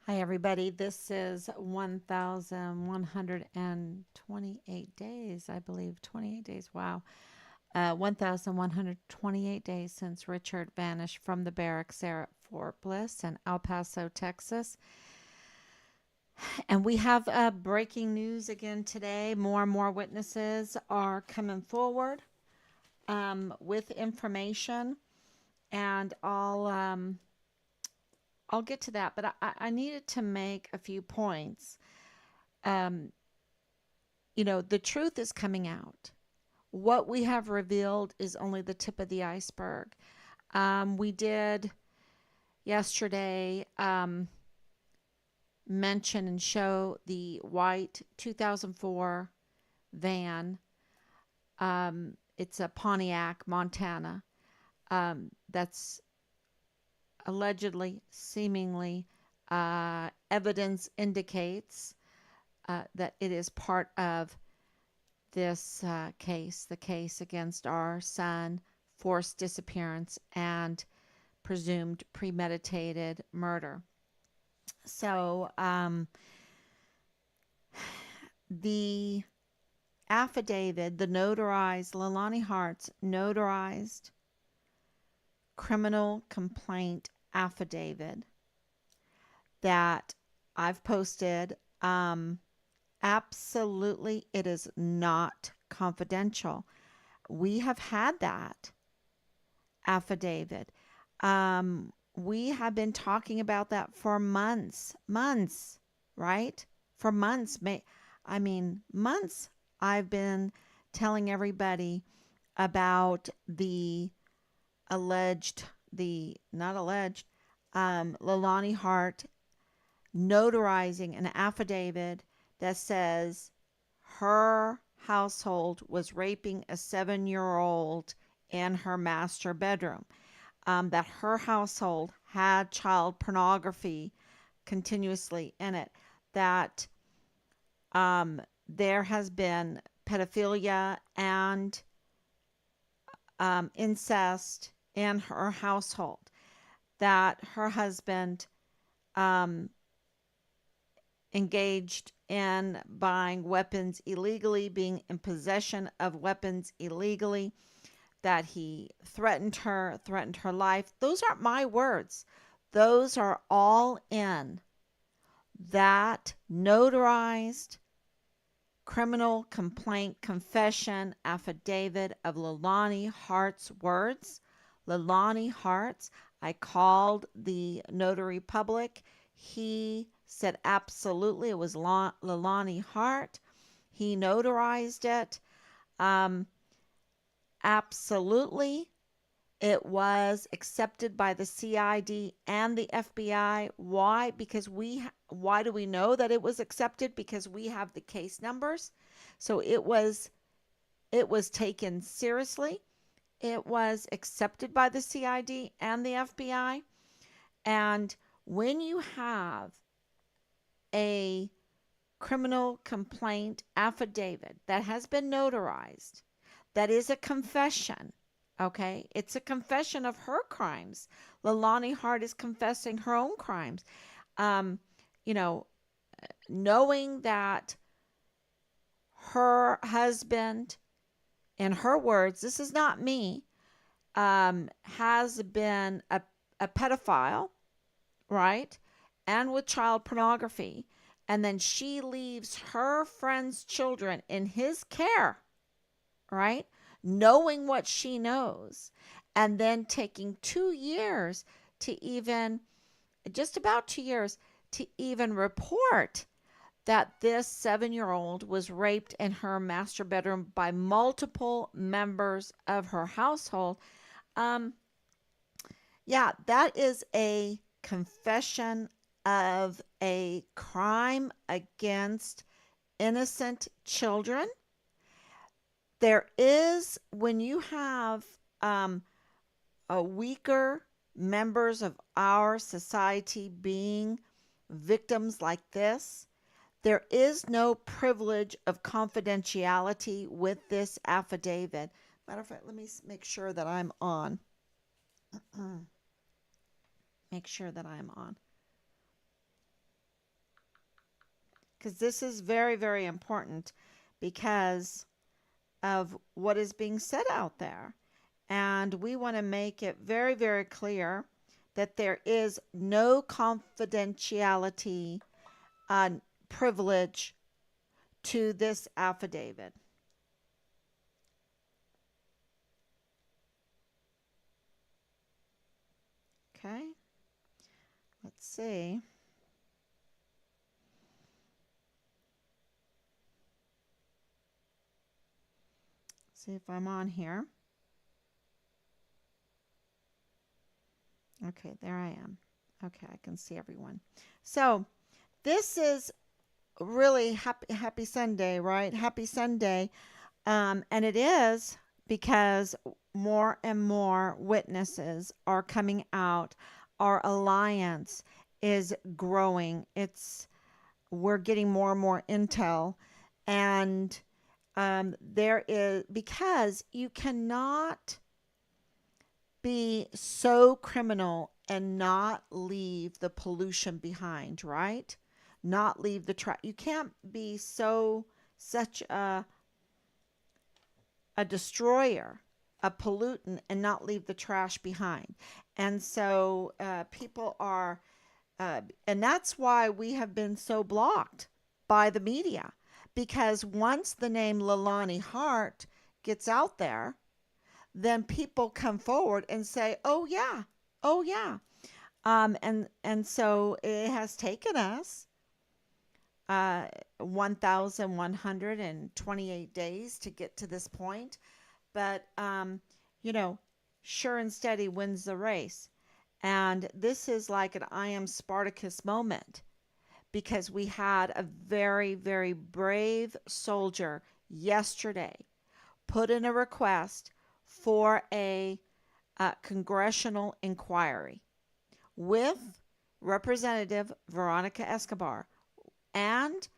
Hi, everybody. This is 1,128 days, I believe. 28 days. Wow. 1,128 days since Richard vanished from the barracks there at Fort Bliss in El Paso, Texas. And we have breaking news again today. More and more witnesses are coming forward with information, and I'll get to that. But I needed to make a few points. Um, the truth is coming out. What we have revealed is only the tip of the iceberg. We did yesterday mention and show the white 2004 van. It's a Pontiac, Montana. That's allegedly, seemingly, evidence indicates that it is part of this case, the case against our son, forced disappearance, and presumed premeditated murder. So, the affidavit, the notarized, Leilani Hart's notarized criminal complaint affidavit that I've posted, absolutely, it is not confidential. We have had that affidavit. We have been talking about that for months, right? For months, months. I've been telling everybody about the alleged, the not alleged, Leilani Hart notarizing an affidavit that says her household was raping a 7-year old in her master bedroom, that her household had child pornography continuously in it, that there has been pedophilia and incest in her household, that her husband um, engaged in buying weapons illegally, being in possession of weapons illegally, that he threatened her life. Those aren't my words. Those are all in that notarized criminal complaint confession affidavit of Leilani Hart's words. Leilani Hart's. I called the notary public. He said absolutely it was Leilani Hart. He notarized it. Um, absolutely. It was accepted by the CID and the FBI. Why? Because why do we know that it was accepted? Because we have the case numbers. So it was taken seriously. It was accepted by the CID and the FBI. And when you have a criminal complaint affidavit that has been notarized, that is a confession. Okay, it's a confession of her crimes. Leilani Hart is confessing her own crimes. Um, you know, knowing that her husband, in her words, this is not me, has been a pedophile, right? And with child pornography. And then she leaves her friend's children in his care, right? Knowing what she knows, and then taking 2 years to even, just about 2 years, to even report that this 7-year old was raped in her master bedroom by multiple members of her household. Um, yeah, that is a confession of a crime against innocent children. There is, when you have a weaker members of our society being victims like this, there is no privilege of confidentiality with this affidavit. Matter of fact, let me make sure that I'm on. Make sure that I'm on. because this is very, very important because of what is being said out there. And we want to make it very, very clear that there is no confidentiality privilege to this affidavit. Okay, let's see. See if I'm on here. Okay, there I am. Okay, I can see everyone. So this is really happy Sunday, right? Happy Sunday. And it is because more and more witnesses are coming out. Our alliance is growing. We're getting more and more intel, and there is, because you cannot be so criminal and not leave the pollution behind, right? Not leave the trash. You can't be such a destroyer, a pollutant, and not leave the trash behind. And so people are, and that's why we have been so blocked by the media, because once the name Leilani Hart gets out there, then people come forward and say, "Oh yeah, oh yeah," and so it has taken us 1,128 days to get to this point. But, you know, sure and steady wins the race. And this is like an I am Spartacus moment, because we had a very, very brave soldier yesterday put in a request for a congressional inquiry with Representative Veronica Escobar, and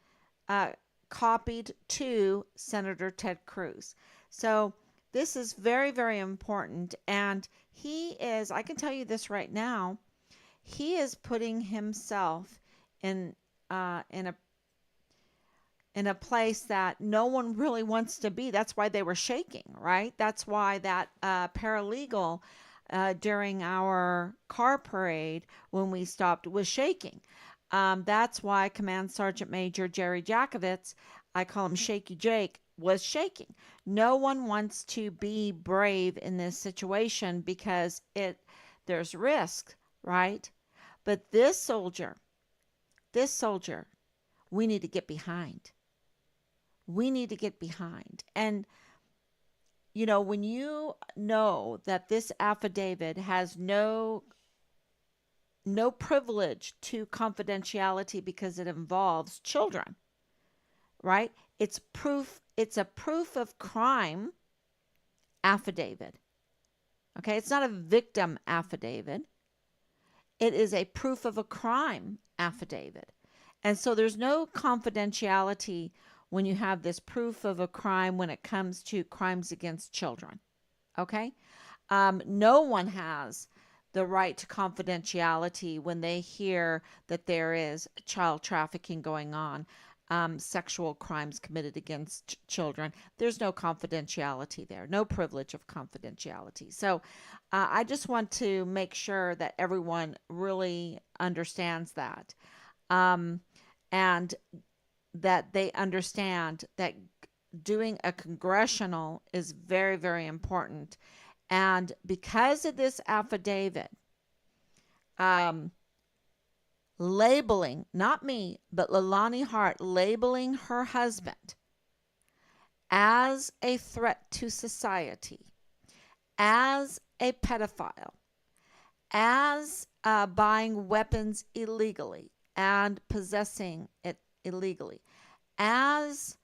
copied to Senator Ted Cruz. So this is very, very important. And he is, I can tell you this right now, he is putting himself in in a place that no one really wants to be. That's why they were shaking, right? That's why that paralegal during our car parade when we stopped was shaking. That's why Command Sergeant Major Jerry Jakovitz, I call him Shaky Jake, was shaking. No one wants to be brave in this situation because there's risk, right? But this soldier, we need to get behind. We need to get behind. And when you know that this affidavit has no privilege to confidentiality because it involves children, right? It's a proof of crime affidavit. Okay, it's not a victim affidavit. It is a proof of a crime affidavit. And so there's no confidentiality when you have this proof of a crime when it comes to crimes against children. Okay? No one has the right to confidentiality when they hear that there is child trafficking going on, sexual crimes committed against children. There's no confidentiality there, no privilege of confidentiality. So I just want to make sure that everyone really understands that, and that they understand that doing a congressional is very, very important. And because of this affidavit, labeling, not me, but Leilani Hart labeling her husband as a threat to society, as a pedophile, as buying weapons illegally and possessing it illegally, as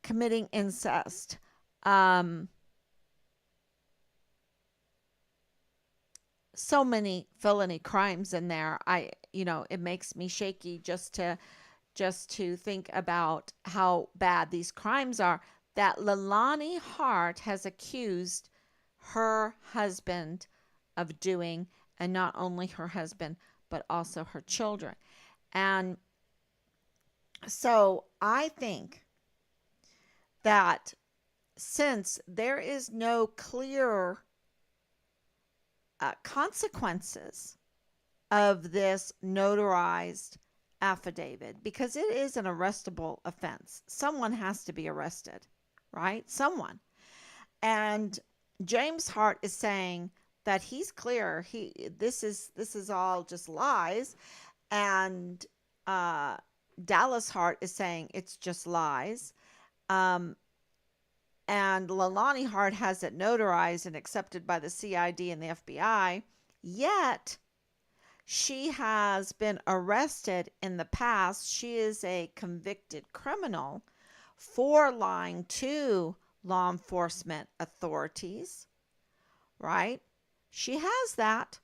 committing incest, so many felony crimes in there. It makes me shaky just to think about how bad these crimes are that Leilani Hart has accused her husband of doing, and not only her husband, but also her children. And so I think that since there is no clear consequences of this notarized affidavit, because it is an arrestable offense, someone has to be arrested, right? Someone. And James Hart is saying that he's clear. This is all just lies, and uh, Dallas Hart is saying it's just lies. Um, and Leilani Hart has it notarized and accepted by the CID and the FBI. Yet she has been arrested in the past. She is a convicted criminal for lying to law enforcement authorities, right? She has that.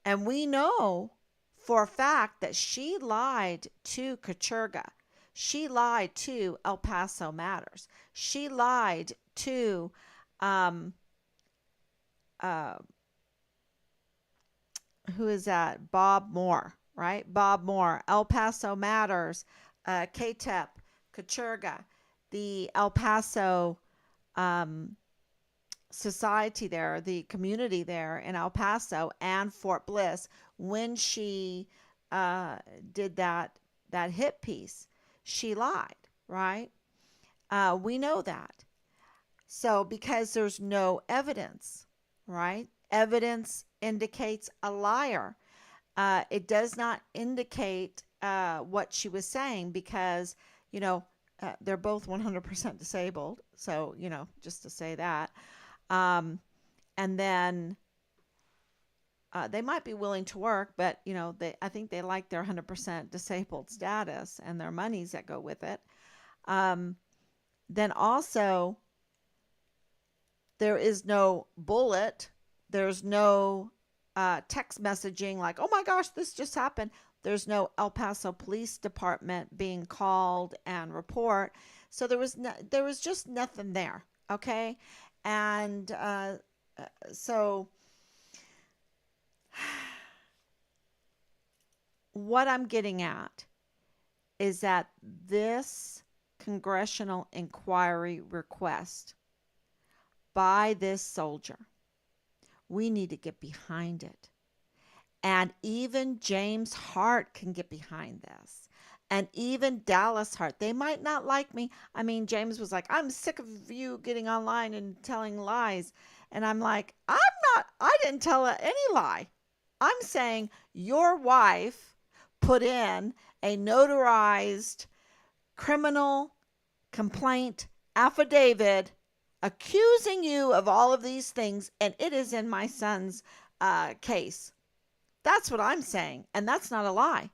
And we know for a fact that she lied to Kacherga. She lied to El Paso Matters. She lied to um, uh, who is that? Bob Moore, right? Bob Moore, El Paso Matters, KTEP, Kacherga, the El Paso um, society there, the community there in El Paso and Fort Bliss, when she uh, did that hit piece, she lied, right? We know that. So because there's no evidence, right? Evidence indicates a liar. It does not indicate what she was saying because, you know, they're both 100% disabled. So, just to say that. Um, and then they might be willing to work, but, I think they like their 100% disabled status and their monies that go with it. Um, then also, there is no bullet. There's no text messaging like, oh my gosh, this just happened. There's no El Paso Police Department being called and report. So there was just nothing there. Okay. And so what I'm getting at is that this congressional inquiry request by this soldier, we need to get behind it. And even James Hart can get behind this. And even Dallas Hart. They might not like me. I mean, James was like, I'm sick of you getting online and telling lies. And I'm like, I didn't tell any lie. I'm saying your wife put in a notarized criminal complaint affidavit accusing you of all of these things, and it is in my son's case. That's what I'm saying, and that's not a lie.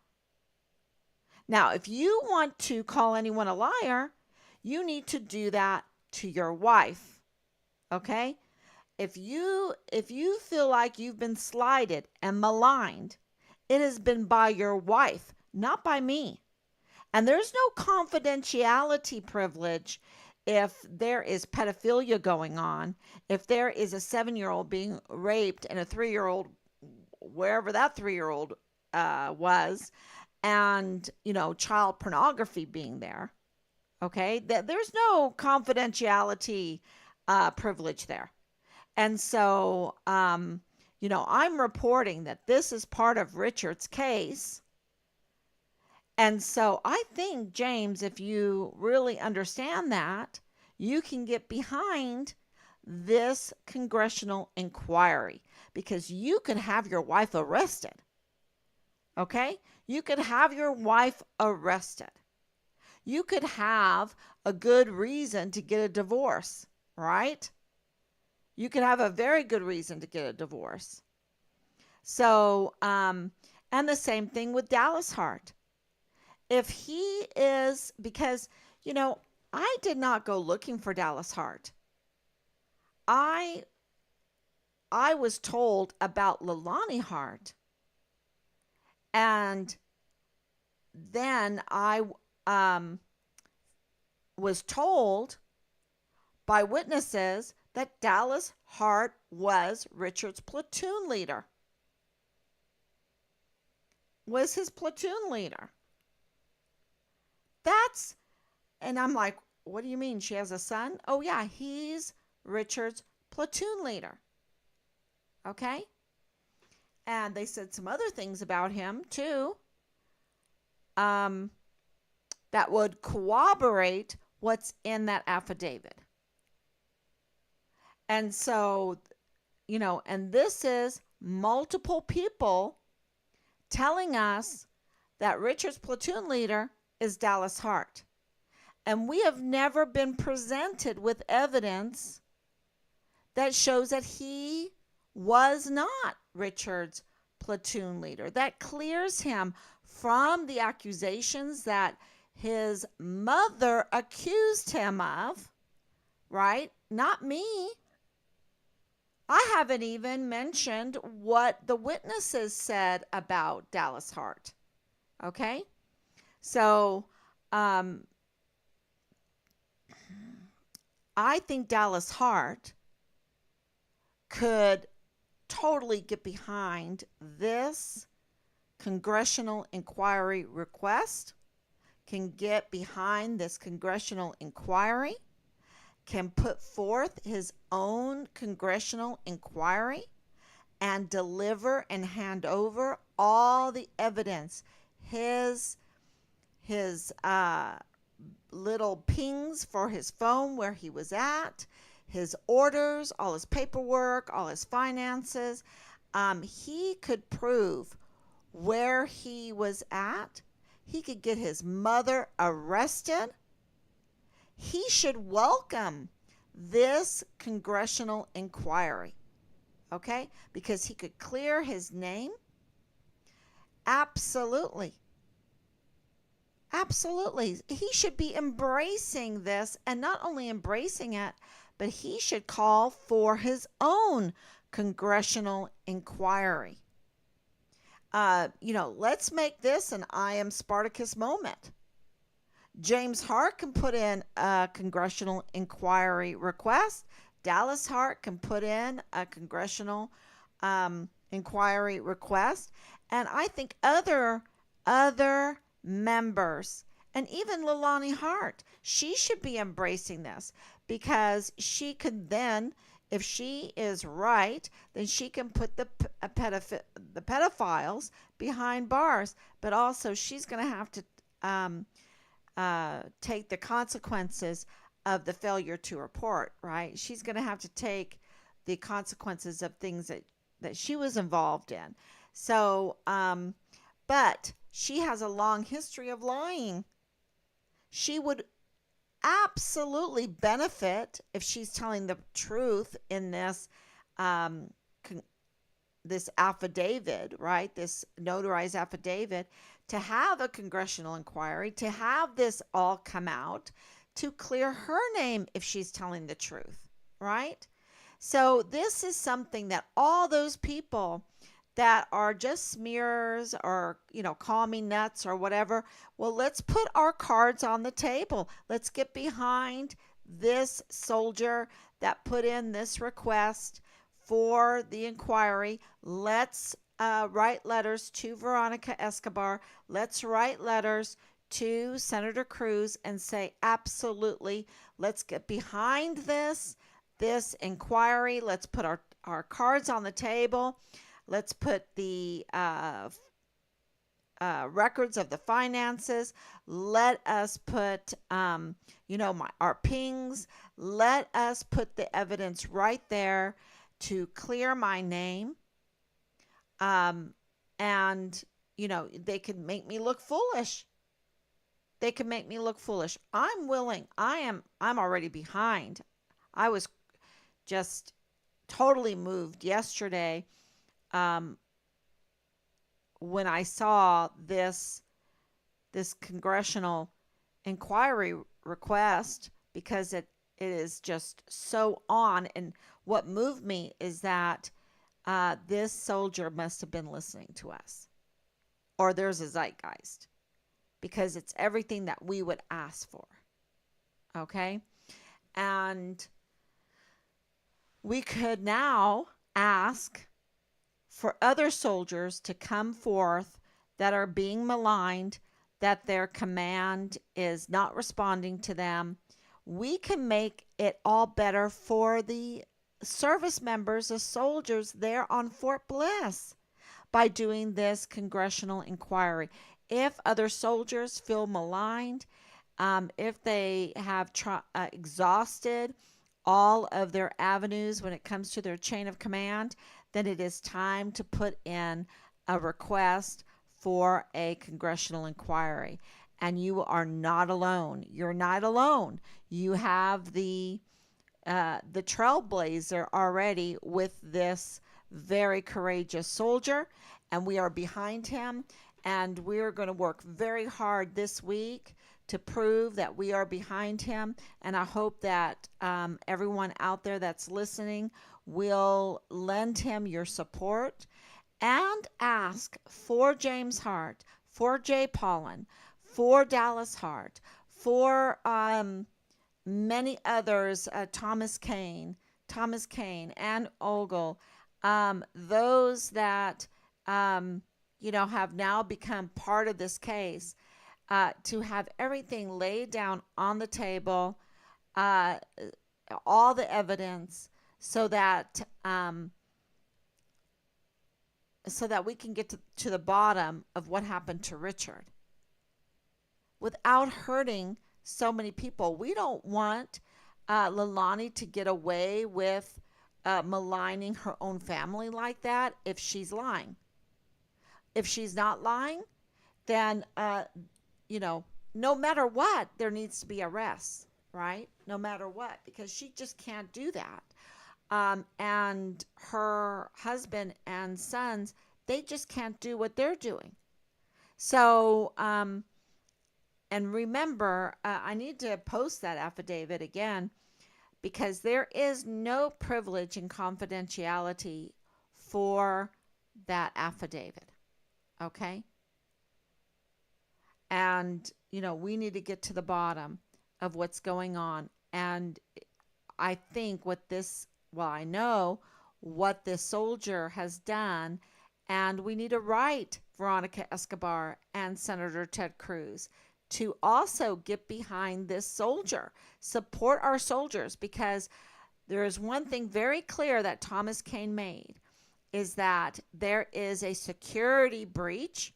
Now, if you want to call anyone a liar, you need to do that to your wife. Okay? If you feel like you've been slighted and maligned, it has been by your wife, not by me. And there's no confidentiality privilege if there is pedophilia going on, if there is a 7-year-old being raped and a 3-year-old, wherever that 3-year-old was, and, child pornography being there. Okay. There's no confidentiality privilege there. And so, I'm reporting that this is part of Richard's case. And so I think, James, if you really understand that, you can get behind this congressional inquiry because you could have your wife arrested. Okay? You could have your wife arrested. You could have a good reason to get a divorce, right? You could have a very good reason to get a divorce. So, and the same thing with Dallas Hart. If he is, because, I did not go looking for Dallas Hart. I was told about Leilani Hart, and then I was told by witnesses that Dallas Hart was Richard's platoon leader. was his platoon leader. That's, and I'm like, what do you mean? She has a son? Oh, yeah, he's Richard's platoon leader. Okay? And they said some other things about him, too, um, that would corroborate what's in that affidavit. And so, and this is multiple people telling us that Richard's platoon leader is Dallas Hart. And we have never been presented with evidence that shows that he was not Richard's platoon leader. That clears him from the accusations that his mother accused him of, right? Not me. I haven't even mentioned what the witnesses said about Dallas Hart. Okay? So, I think Dallas Hart could totally get behind this congressional inquiry request, can get behind this congressional inquiry, can put forth his own congressional inquiry and deliver and hand over all the evidence, his little pings for his phone where he was at, his orders, all his paperwork, all his finances. He could prove where he was at. He could get his mother arrested. He should welcome this congressional inquiry, okay? Because he could clear his name. Absolutely. Absolutely. He should be embracing this, and not only embracing it, but he should call for his own congressional inquiry. Let's make this an I am Spartacus moment. James Hart can put in a congressional inquiry request. Dallas Hart can put in a congressional inquiry request. And I think other members, and even Leilani Hart, she should be embracing this, because she could then, if she is right, then she can put the pedophiles behind bars. But also, she's going to have to take the consequences of the failure to report, right? She's going to have to take the consequences of things that she was involved in. So, but she has a long history of lying. She would absolutely benefit if she's telling the truth in this this affidavit, right? This notarized affidavit, to have a congressional inquiry, to have this all come out, to clear her name if she's telling the truth, right? So this is something that all those people that are just smears, or call me nuts or whatever, well, let's put our cards on the table. Let's get behind this soldier that put in this request for the inquiry. Let's write letters to Veronica Escobar. Let's write letters to Senator Cruz and say, absolutely, let's get behind this inquiry. Let's put our cards on the table. Let's put the records of the finances. Let us put, our pings. Let us put the evidence right there to clear my name. And, they could make me look foolish. They can make me look foolish. I'm willing. I'm already behind. I was just totally moved yesterday when I saw this congressional inquiry request, because it is just so on. And what moved me is that this soldier must have been listening to us, or there's a zeitgeist, because it's everything that we would ask for. Okay? And we could now ask for other soldiers to come forth that are being maligned, that their command is not responding to them, we can make it all better for the service members, the soldiers there on Fort Bliss by doing this congressional inquiry. If other soldiers feel maligned, if they have exhausted all of their avenues when it comes to their chain of command, then it is time to put in a request for a congressional inquiry. And you are not alone. You're not alone. You have the trailblazer already with this very courageous soldier, and we are behind him. And we're going to work very hard this week to prove that we are behind him. And I hope that everyone out there that's listening will lend him your support and ask for James Hart, for Jay Pollan, for Dallas Hart, for many others, Thomas Kane, and Ogle, those that have now become part of this case, to have everything laid down on the table, uh, all the evidence, so that we can get to the bottom of what happened to Richard without hurting so many people. We don't want Leilani to get away with maligning her own family like that if she's lying. If she's not lying, then, no matter what, there needs to be arrests, right? No matter what, because she just can't do that. And her husband and sons, they just can't do what they're doing. So, and remember, I need to post that affidavit again because there is no privilege and confidentiality for that affidavit. Okay? And, we need to get to the bottom of what's going on. And I think I know what this soldier has done. And we need to write Veronica Escobar and Senator Ted Cruz to also get behind this soldier, support our soldiers, because there is one thing very clear that Thomas Kane made, is that there is a security breach.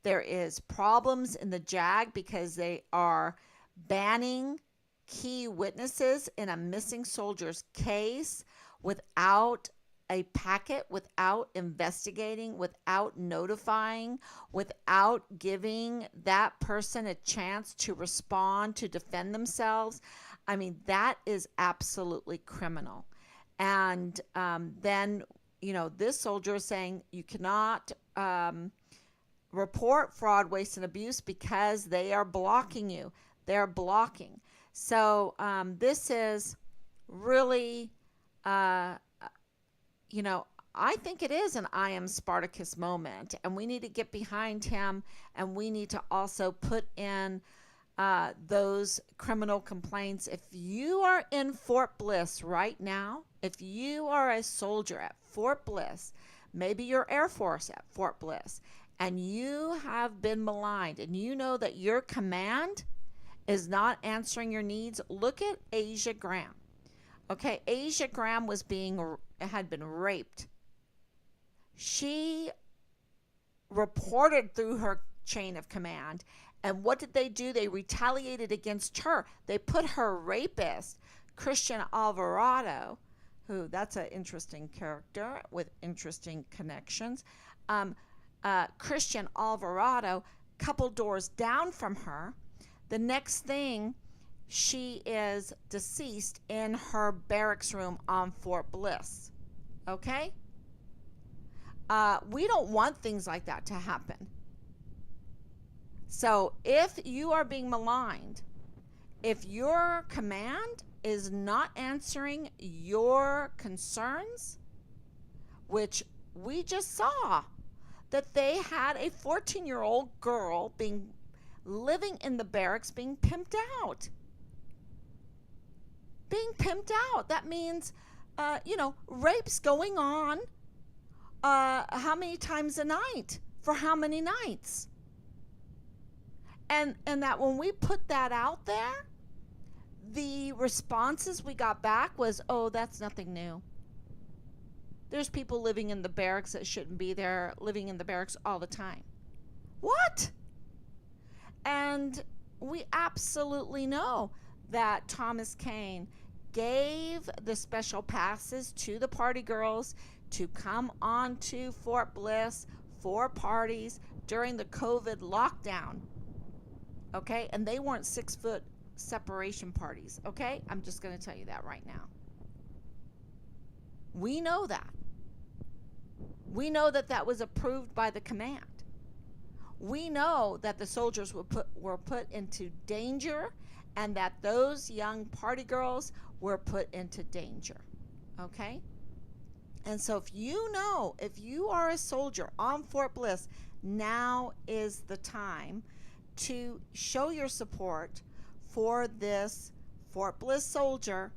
There is problems in the JAG because they are banning key witnesses in a missing soldier's case without a packet, without investigating, without notifying, without giving that person a chance to respond, to defend themselves. I mean, that is absolutely criminal. And then, this soldier is saying you cannot report fraud, waste, and abuse because they are blocking you. They're blocking. So this is really, I think it is an I am Spartacus moment, and we need to get behind him, and we need to also put in those criminal complaints. If you are in Fort Bliss right now, if you are a soldier at Fort Bliss, maybe you're Air Force at Fort Bliss, and you have been maligned, and you know that your command is not answering your needs, look at Asia Graham. Okay, Asia Graham had been raped. She reported through her chain of command, and what did they do? They retaliated against her. They put her rapist, Christian Alvarado, that's an interesting character with interesting connections. Christian Alvarado, couple doors down from her. The next thing, she is deceased in her barracks room on Fort Bliss. Okay? We don't want things like that to happen. So if you are being maligned, if your command is not answering your concerns, which we just saw that they had a 14-year-old girl living in the barracks being pimped out. That means, rapes going on how many times a night for how many nights? And that when we put that out there, the responses we got back was, oh, that's nothing new. There's people living in the barracks that shouldn't be there, living in the barracks all the time. What? And we absolutely know that Thomas Kane gave the special passes to the party girls to come on to Fort Bliss for parties during the COVID lockdown. Okay? And they weren't 6-foot separation parties. Okay? I'm just going to tell you that right now. We know that. We know that that was approved by the command. We know that the soldiers were put into danger, and that those young party girls were put into danger. Okay? And so if you are a soldier on Fort Bliss, now is the time to show your support for this Fort Bliss soldier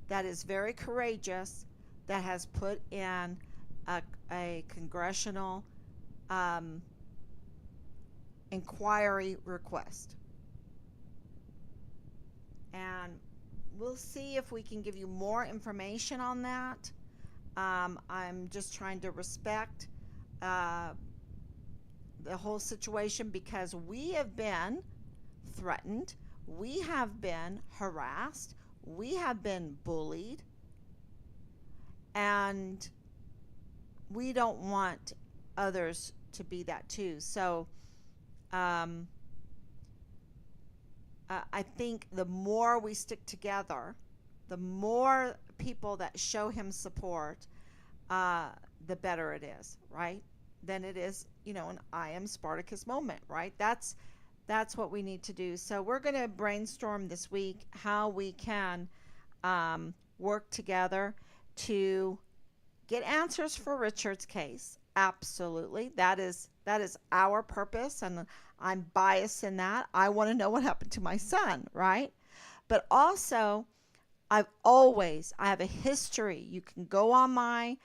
that is very courageous, that has put in a congressional inquiry request. And we'll see if we can give you more information on that. I'm just trying to respect the whole situation, because we have been threatened, we have been harassed, we have been bullied, and we don't want others to be that too. So I think the more we stick together, the more people that show him support, the better it is, right? Then it is, an I am Spartacus moment, right? That's what we need to do. So we're going to brainstorm this week how we can work together to get answers for Richard's case. Absolutely. That is our purpose, and I'm biased in that. I want to know what happened to my son, right? But also, I have a history. You can go on my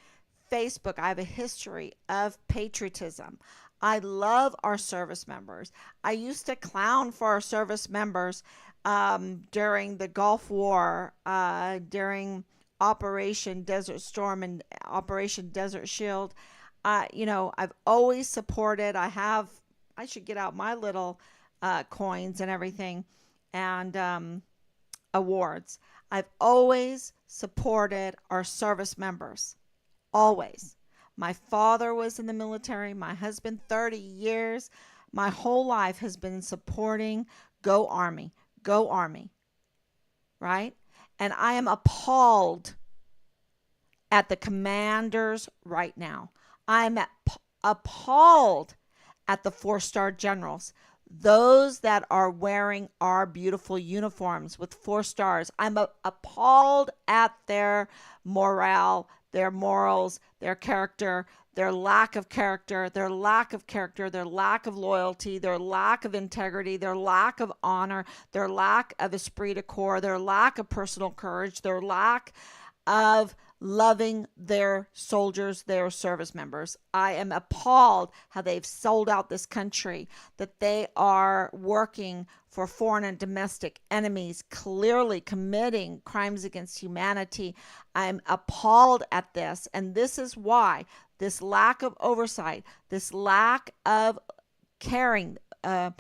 Facebook. I have a history of patriotism. I love our service members. I used to clown for our service members during the Gulf War, during Operation Desert Storm and Operation Desert Shield. I've always supported. I should get out my little coins and everything, and awards. I've always supported our service members. Always. My father was in the military. My husband, 30 years. My whole life has been supporting Go Army. Go Army. Right? And I am appalled at the commanders right now. I'm appalled at the 4-star generals. Those that are wearing our beautiful uniforms with 4 stars. I'm appalled at their morale, their morals, their character, their lack of character, their lack of loyalty, their lack of integrity, their lack of honor, their lack of esprit de corps, their lack of personal courage, their lack of loving their soldiers, their service members. I am appalled how they've sold out this country, that they are working for foreign and domestic enemies, clearly committing crimes against humanity. I'm appalled at this, and this is why this lack of oversight, this lack of caring, they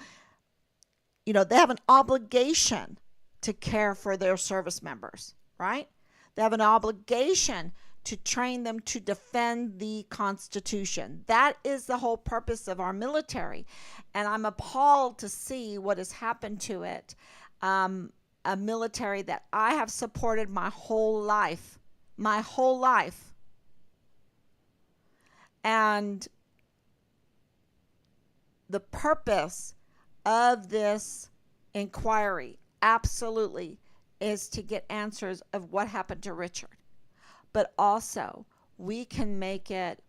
have an obligation to care for their service members, right? They have an obligation to train them to defend the Constitution. That is the whole purpose of our military. And I'm appalled to see what has happened to it. A military that I have supported my whole life. My whole life. And the purpose of this inquiry, absolutely, is to get answers of what happened to Richard. But also, we can make it,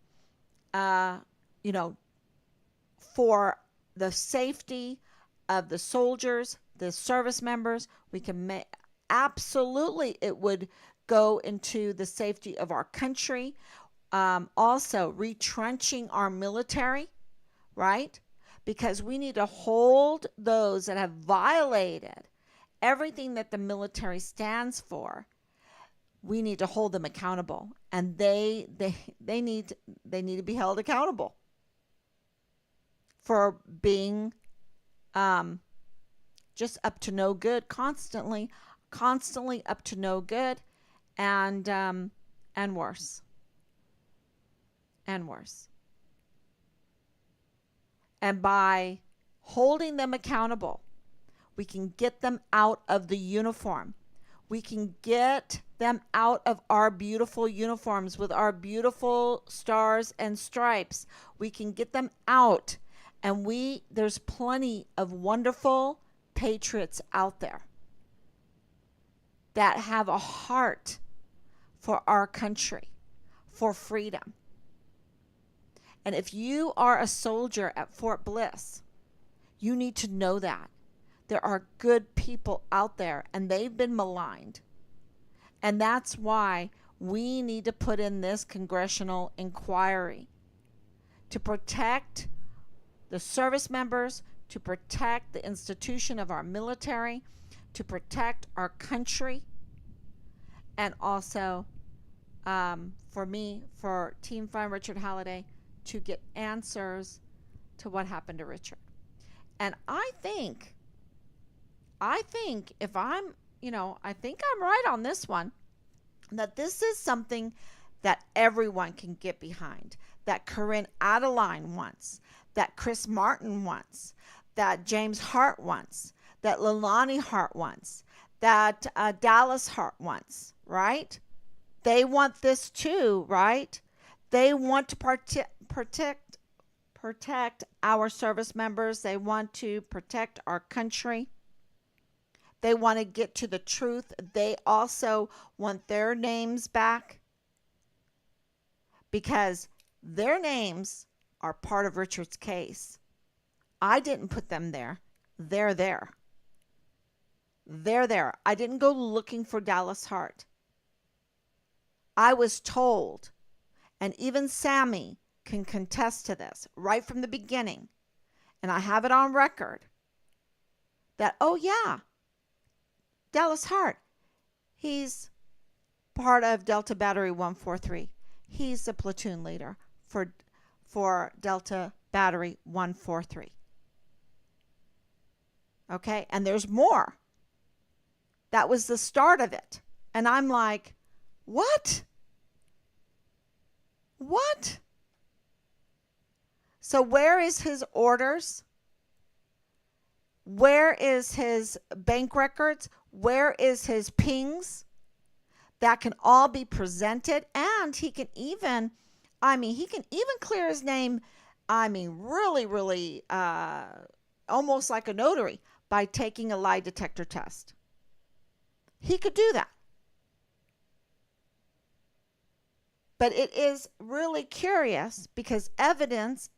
for the safety of the soldiers, the service members. We can make, absolutely, it would go into the safety of our country. Also, retrenching our military right? Because we need to hold those that have violated everything that the military stands for. We need to hold them accountable, and they need to be held accountable for being um, just up to no good, constantly up to no good, and and worse, and worse. And by holding them accountable, we can get them out of the uniform. We can get them out of our beautiful uniforms with our beautiful stars and stripes. We can get them out. And there's plenty of wonderful patriots out there that have a heart for our country, for freedom. And if you are a soldier at Fort Bliss, you need to know that there are good people out there, and they've been maligned. And that's why we need to put in this congressional inquiry to protect the service members, to protect the institution of our military, to protect our country, and also for Team Find Richard Halliday, to get answers to what happened to Richard. And I think if I think I'm right on this one, that this is something that everyone can get behind, that Corinne Adeline wants, that Chris Martin wants, that James Hart wants, that Leilani Hart wants, that Dallas Hart wants, right? They want this too, right? They want to protect our service members. They want to protect our country. They want to get to the truth. They also want their names back because their names are part of Richard's case. I didn't put them there. They're there. They're there. I didn't go looking for Dallas Hart. I was told, and even Sammy can contest to this right from the beginning, and I have it on record, that, oh yeah, Dallas Hart, he's part of Delta Battery 143. He's the platoon leader for Delta Battery 143. Okay, and there's more. That was the start of it. And I'm like, what? What? So where is his orders? Where is his bank records? Where is his pings? That can all be presented, and he can even clear his name, really, almost like a notary, by taking a lie detector test. He could do that. But it is really curious because the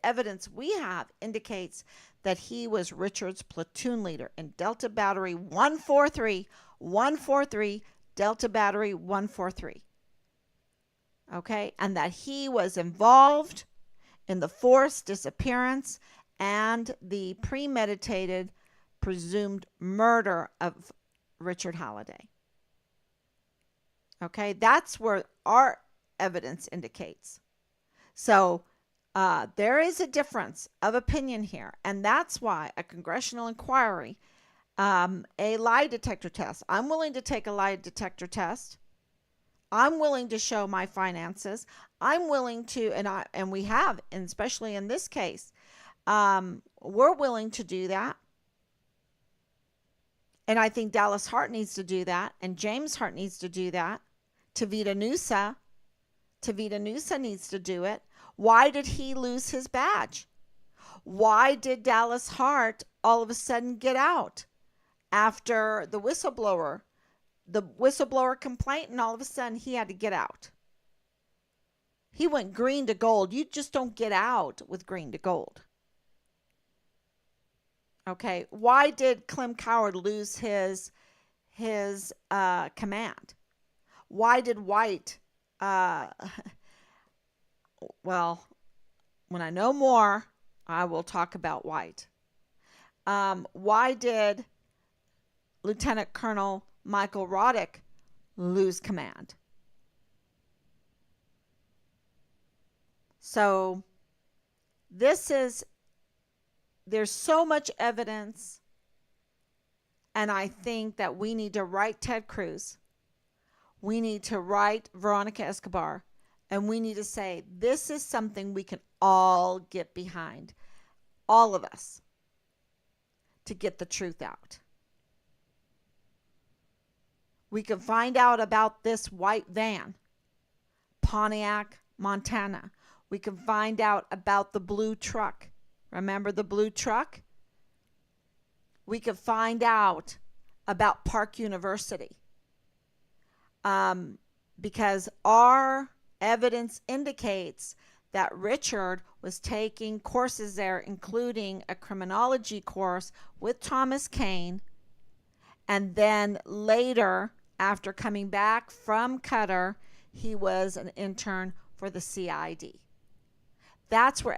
evidence we have indicates that he was Richard's platoon leader in Delta Battery 143, Delta Battery 143. Okay, and that he was involved in the forced disappearance and the premeditated presumed murder of Richard Halliday. Okay, that's where our evidence indicates. So there is a difference of opinion here, and that's why a congressional inquiry, a lie detector test. I'm willing to take a lie detector test. I'm willing to show my finances. I'm willing to, and we have, and especially in this case, we're willing to do that. And I think Dallas Hart needs to do that, and James Hart needs to do that. Tavita Nusa needs to do it. Why did he lose his badge? Why did Dallas Hart all of a sudden get out after the whistleblower complaint, and all of a sudden he had to get out? He went green to gold. You just don't get out with green to gold. Okay, why did Clem Coward lose his command? Why did White, well, When I know more, I will talk about White. Why did Lieutenant Colonel Michael Roddick lose command? So there's so much evidence, and I think that we need to write Ted Cruz. We need to write Veronica Escobar, and we need to say, this is something we can all get behind, all of us, to get the truth out. We can find out about this white van, Pontiac, Montana. We can find out about the blue truck. Remember the blue truck? We can find out about Park University. Because our evidence indicates that Richard was taking courses there, including a criminology course with Thomas Kane. And then later, after coming back from Qatar, he was an intern for the CID. That's where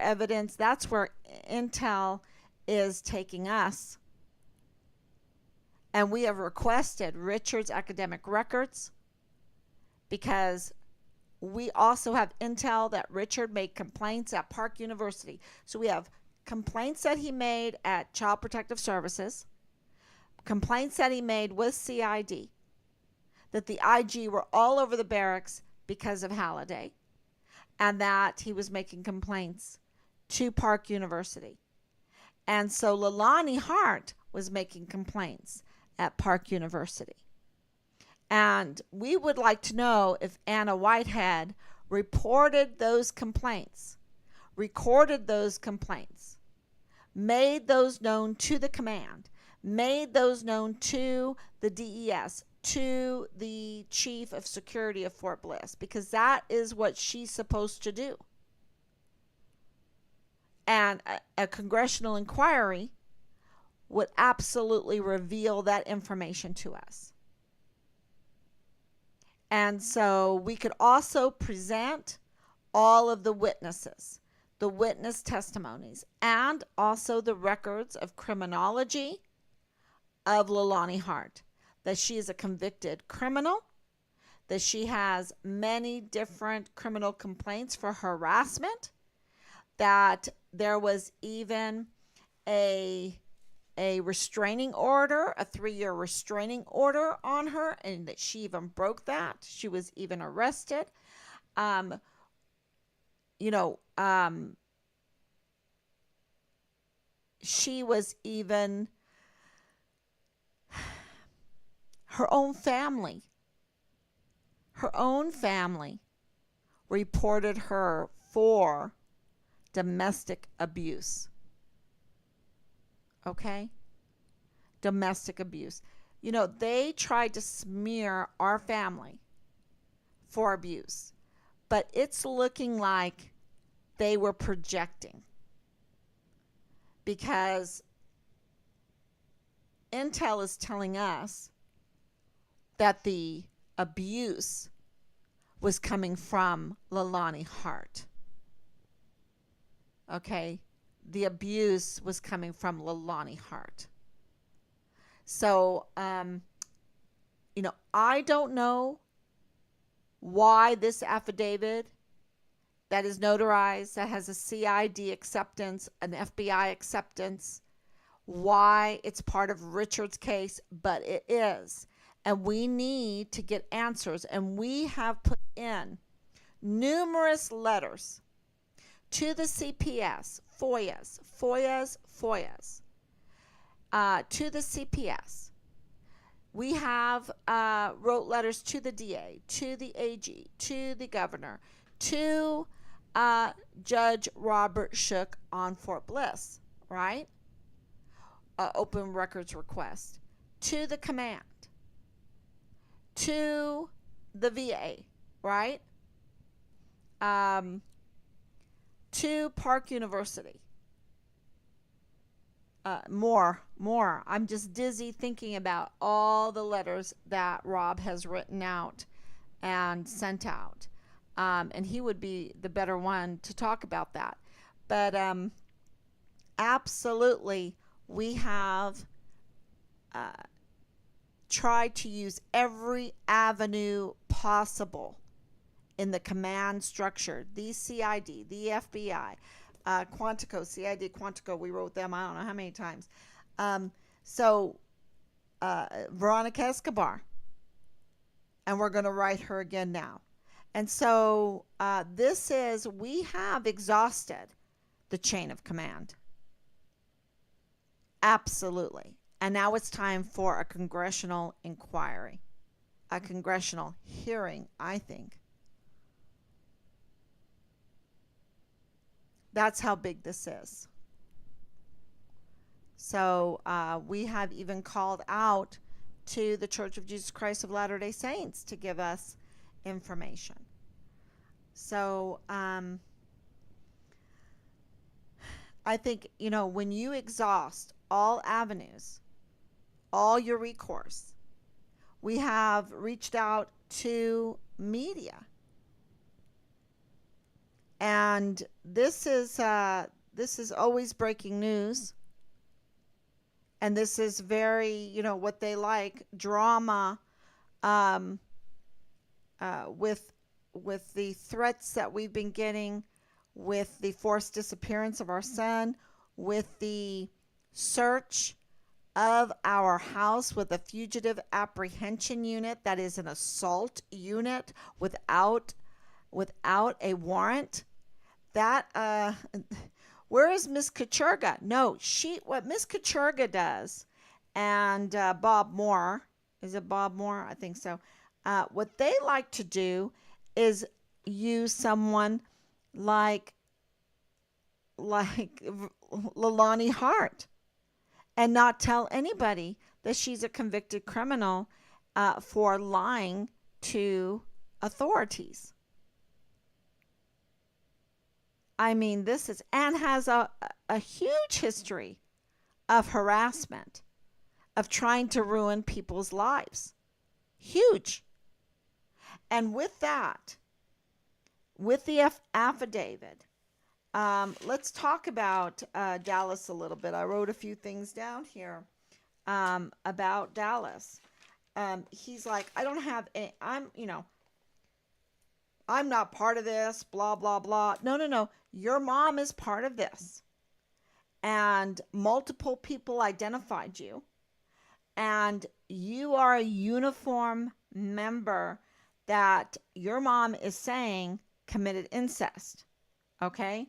intel is taking us. And we have requested Richard's academic records, because we also have intel that Richard made complaints at Park University. So we have complaints that he made at Child Protective Services, complaints that he made with CID, that the IG were all over the barracks because of Halliday, and that he was making complaints to Park University. And so Leilani Hart was making complaints at Park University. And we would like to know if Anna Whitehead reported those complaints, recorded those complaints, made those known to the command, made those known to the DES, to the chief of security of Fort Bliss, because that is what she's supposed to do. And a congressional inquiry would absolutely reveal that information to us. And so we could also present all of the witnesses, the witness testimonies, and also the records of criminology of Leilani Hart, that she is a convicted criminal, that she has many different criminal complaints for harassment, that there was even a restraining order, a 3-year restraining order on her, and that she even broke that. She was even arrested. She was even, her own family reported her for domestic abuse. Okay? Domestic abuse. They tried to smear our family for abuse, but it's looking like they were projecting, because intel is telling us that the abuse was coming from Leilani Hart. Okay? The abuse was coming from Leilani Hart. So, I don't know why this affidavit that is notarized, that has a CID acceptance, an FBI acceptance, why it's part of Richard's case, but it is. And we need to get answers. And we have put in numerous letters to the CPS, FOIAs, to the CPS. We have wrote letters to the DA, to the AG, to the governor, to Judge Robert Shook on Fort Bliss, right? Open records request, to the command, to the VA, right? To Park University. More. I'm just dizzy thinking about all the letters that Rob has written out and sent out. And he would be the better one to talk about that. But absolutely, we have uh, tried to use every avenue possible in the command structure. The CID, the FBI, Quantico, CID, Quantico, we wrote them I don't know how many times. Um, so, Veronica Escobar, and we're going to write her again now. And so, we have exhausted the chain of command. Absolutely. And now it's time for a congressional inquiry, a congressional hearing, I think. That's how big this is. So we have even called out to the Church of Jesus Christ of Latter-day Saints to give us information. So I think, when you exhaust all avenues, all your recourse, we have reached out to media. And this is always breaking news. And this is very, what they like, drama, um, with the threats that we've been getting, with the forced disappearance of our son, with the search of our house with a fugitive apprehension unit that is an assault unit without a warrant. That where is Miss Kachurga? No, what Miss Kachurga does, and Bob Moore, is it Bob Moore? I think so. What they like to do is use someone like Lalani Hart and not tell anybody that she's a convicted criminal for lying to authorities. I mean, this is, and has a huge history of harassment, of trying to ruin people's lives. Huge. And with that, with the affidavit, let's talk about Dallas a little bit. I wrote a few things down here about Dallas. He's like, I don't have any, I'm not part of this, blah, blah, blah. No. Your mom is part of this. And multiple people identified you. And you are a uniform member that your mom is saying committed incest. Okay?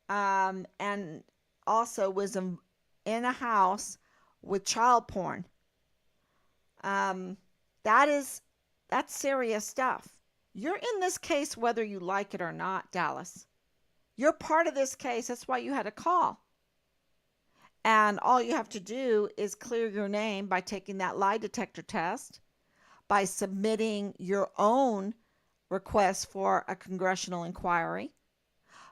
And also was in a house with child porn. That's serious stuff. You're in this case whether you like it or not, Dallas. You're part of this case. That's why you had a call. And all you have to do is clear your name by taking that lie detector test, by submitting your own request for a congressional inquiry,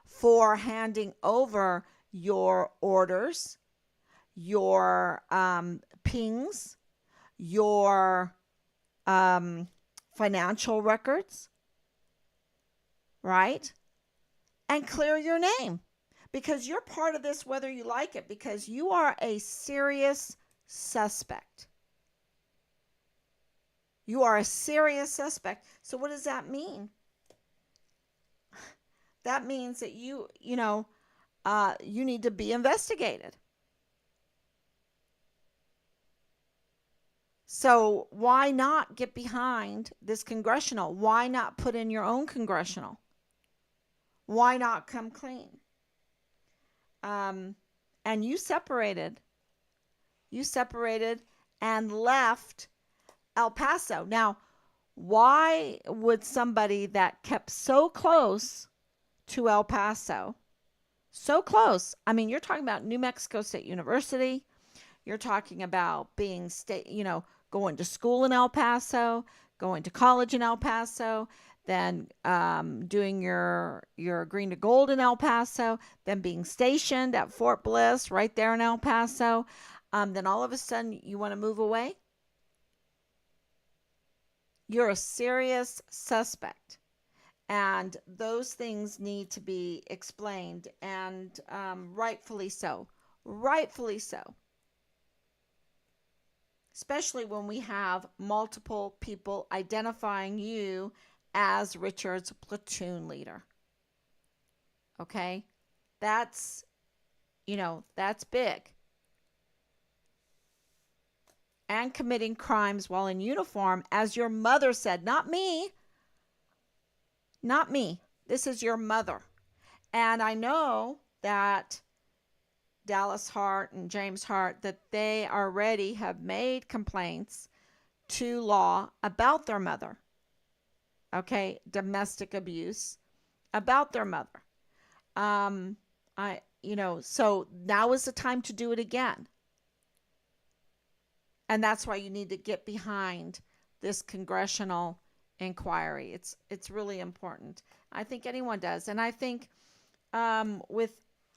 for handing over your orders, your pings, your financial records, right? And clear your name, because you're part of this whether you like it, because you are a serious suspect. You are a serious suspect. So what does that mean? That means that you need to be investigated. So why not get behind this congressional? Why not put in your own congressional? Why not come clean? And you separated and left El Paso. Now, why would somebody that kept so close to El Paso, so close? I mean, you're talking about New Mexico State University. You're talking about being going to school in El Paso, going to college in El Paso, then doing your green to gold in El Paso, then being stationed at Fort Bliss right there in El Paso. Then all of a sudden you want to move away? You're a serious suspect. And those things need to be explained, and rightfully so. Rightfully so. Especially when we have multiple people identifying you as Richard's platoon leader. Okay? That's, that's big. And committing crimes while in uniform, as your mother said, not me. Not me. This is your mother. And I know that Dallas Hart and James Hart, that they already have made complaints to law about their mother. Okay, domestic abuse about their mother. So now is the time to do it again. And that's why you need to get behind this congressional inquiry. It's really important. I think anyone does. And I think I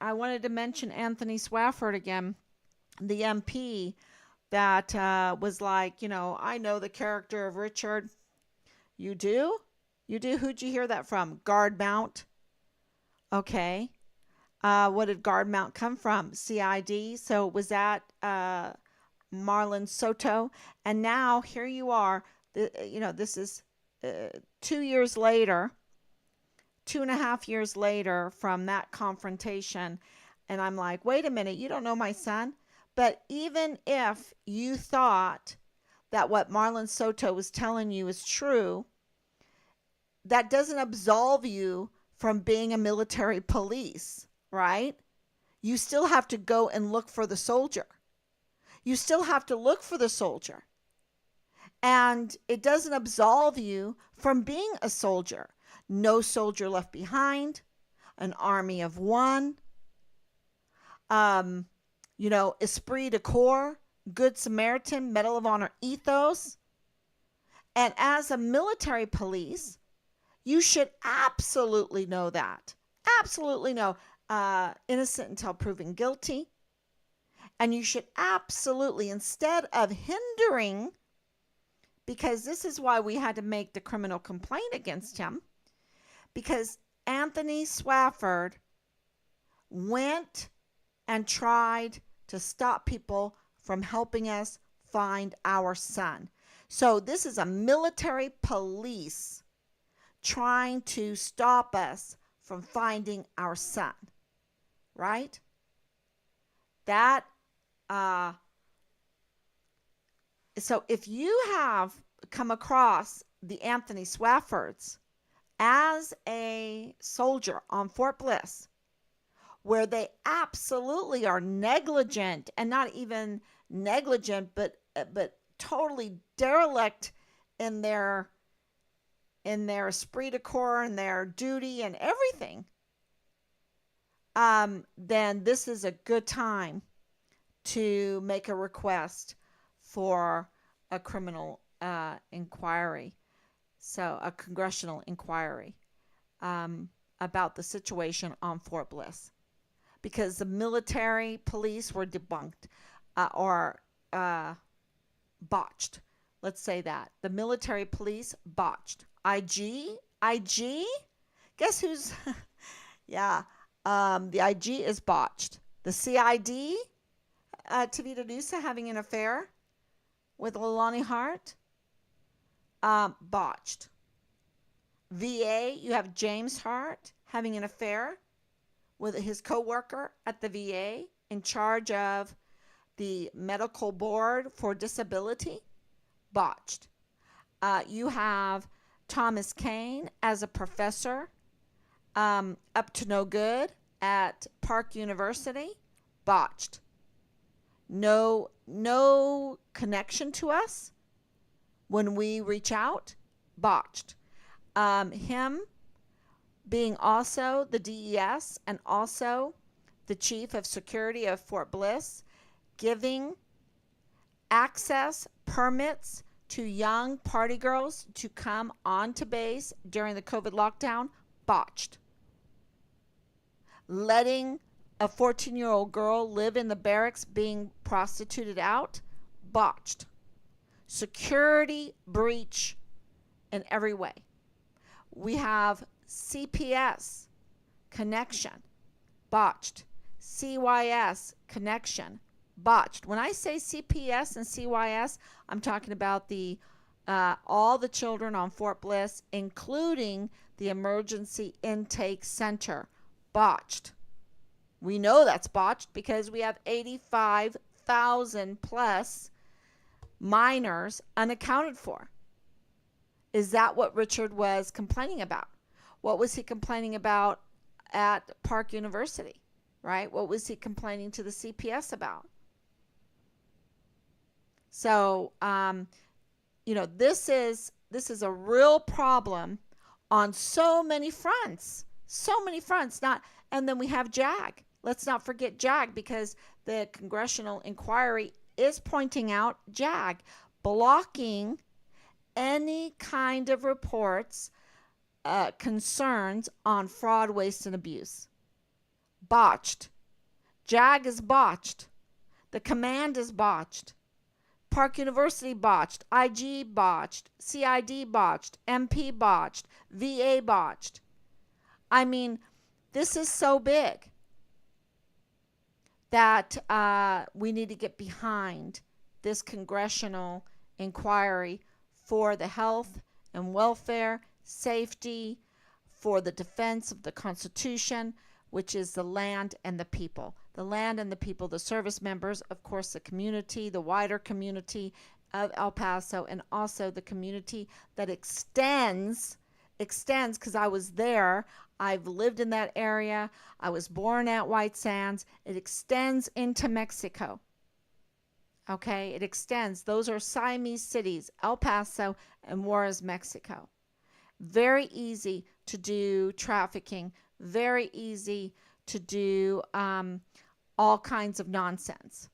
wanted to mention Anthony Swafford again, the MP that was like, I know the character of Richard. You do? You do? Who'd you hear that from? Guard Mount? Okay. What did Guard Mount come from? CID. So was that Marlon Soto? And now here you are. This is 2 years later, 2.5 years later from that confrontation. And I'm like, wait a minute, you don't know my son? But even if you thought that what Marlon Soto was telling you is true, that doesn't absolve you from being a military police, right? You still have to go and look for the soldier. You still have to look for the soldier. And it doesn't absolve you from being a soldier. No Soldier Left Behind, An Army of One, Esprit de Corps, Good Samaritan, Medal of Honor ethos. And as a military police, you should absolutely know that. Absolutely know. Innocent until proven guilty. And you should absolutely, instead of hindering, because this is why we had to make the criminal complaint against him, because Anthony Swafford went and tried to stop people from helping us find our son. So this is a military police trying to stop us from finding our son, right? So if you have come across the Anthony Swaffords as a soldier on Fort Bliss, where they absolutely are negligent, and not even negligent, but totally derelict in their esprit de corps and their duty and everything, then this is a good time to make a request for a criminal inquiry, so a congressional inquiry about the situation on Fort Bliss, because the military police were debunked or botched. Let's say that. The military police botched. IG? Guess who's... yeah, the IG is botched. The CID, Tavita Nusa having an affair with Leilani Hart, botched. VA, you have James Hart having an affair with his co-worker at the VA in charge of the medical board for disability, botched. You have Thomas Kane as a professor, up to no good at Park University, botched. No connection to us when we reach out, botched. Him being also the DES and also the chief of security of Fort Bliss, giving access permits to young party girls to come onto base during the COVID lockdown, botched. Letting a 14-year-old girl live in the barracks being prostituted out, botched. Security breach in every way. We have CPS connection, botched. CYS connection, botched. When I say CPS and CYS, I'm talking about the all the children on Fort Bliss, including the emergency intake center, botched. We know that's botched because we have 85,000 plus minors unaccounted for. Is that what Richard was complaining about? What was he complaining about at Park University? Right? What was he complaining to the CPS about? So, this is a real problem on so many fronts. So many fronts. Not, and then we have JAG. Let's not forget JAG, because the congressional inquiry is pointing out JAG blocking any kind of reports, concerns on fraud, waste, and abuse. Botched. JAG is botched. The command is botched. Park University botched. IG botched. CID botched. MP botched. VA botched. I mean, this is so big that we need to get behind this congressional inquiry for the health and welfare, safety, for the defense of the Constitution, which is the land and the people. The land and the people, the service members, of course, the community, the wider community of El Paso, and also the community that extends, because I was there. I've lived in that area. I was born at White Sands. It extends into Mexico. Okay, it extends. Those are Siamese cities, El Paso and Juarez, Mexico. Very easy to do trafficking, very easy to do all kinds of nonsense.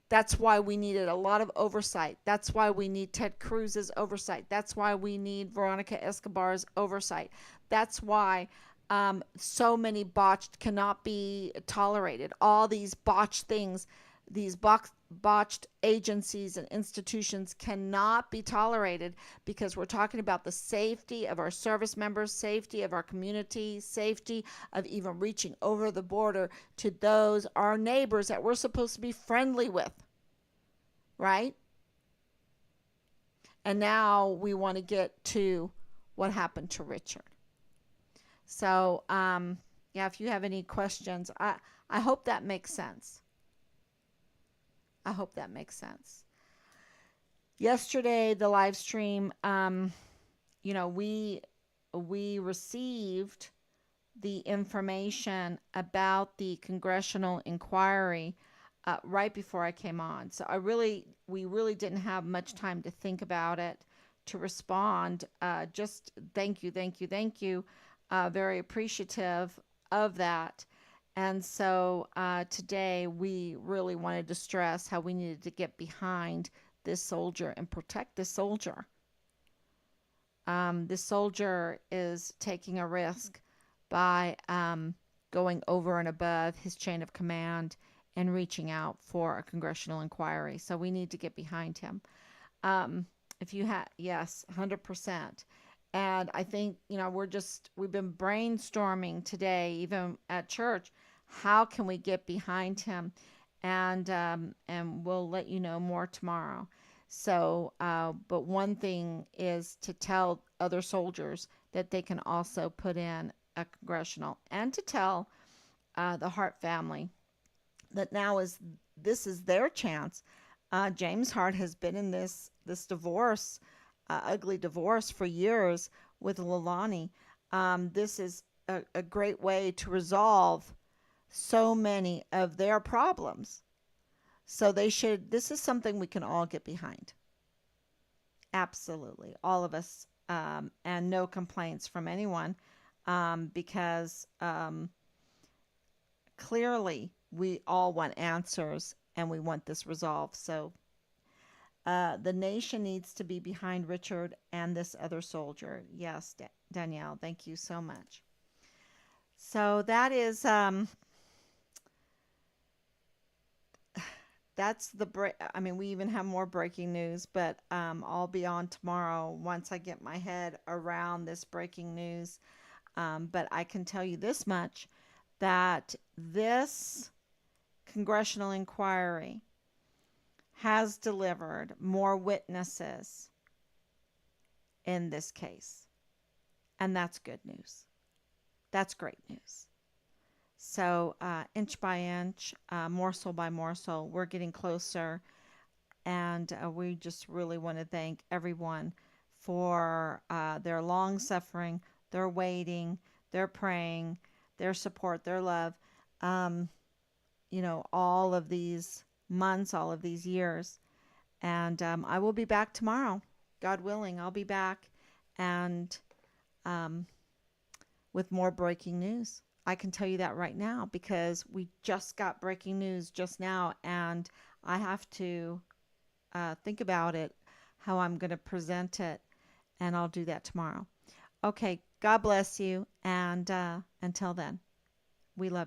That's why we needed a lot of oversight. That's why we need Ted Cruz's oversight. That's why we need Veronica Escobar's oversight. That's why so many botched cannot be tolerated. All these botched things, these botched agencies and institutions cannot be tolerated, because we're talking about the safety of our service members, safety of our community, safety of even reaching over the border to those, our neighbors that we're supposed to be friendly with, right? And now we want to get to what happened to Richard. So, yeah, if you have any questions, I hope that makes sense. I hope that makes sense. Yesterday, the live stream, we received the information about the congressional inquiry right before I came on. So we really didn't have much time to think about it, to respond. Just thank you, thank you, thank you. Very appreciative of that. And so today we really wanted to stress how we needed to get behind this soldier and protect this soldier. This soldier is taking a risk by going over and above his chain of command and reaching out for a congressional inquiry. So we need to get behind him. If you have, yes, 100%. And I think, we've been brainstorming today, even at church, how can we get behind him? And we'll let you know more tomorrow. So, but one thing is to tell other soldiers that they can also put in a congressional, and to tell the Hart family that this is their chance. James Hart has been in this divorce, ugly divorce, for years with Leilani. This is a great way to resolve so many of their problems. So this is something we can all get behind. Absolutely. All of us, and no complaints from anyone, because clearly we all want answers and we want this resolved. So the nation needs to be behind Richard and this other soldier. Yes, Danielle, thank you so much. So that is that's the break. I mean, we even have more breaking news, but I'll be on tomorrow once I get my head around this breaking news. But I can tell you this much, that this congressional inquiry has delivered more witnesses in this case. And that's good news. That's great news. So, inch by inch, morsel by morsel, we're getting closer. And we just really want to thank everyone for their long suffering, their waiting, their praying, their support, their love. Um, all of these months, all of these years. And I will be back tomorrow. God willing, I'll be back and um, with more breaking news. I can tell you that right now because we just got breaking news just now, and I have to think about it, how I'm going to present it, and I'll do that tomorrow. Okay, God bless you, and until then, we love you.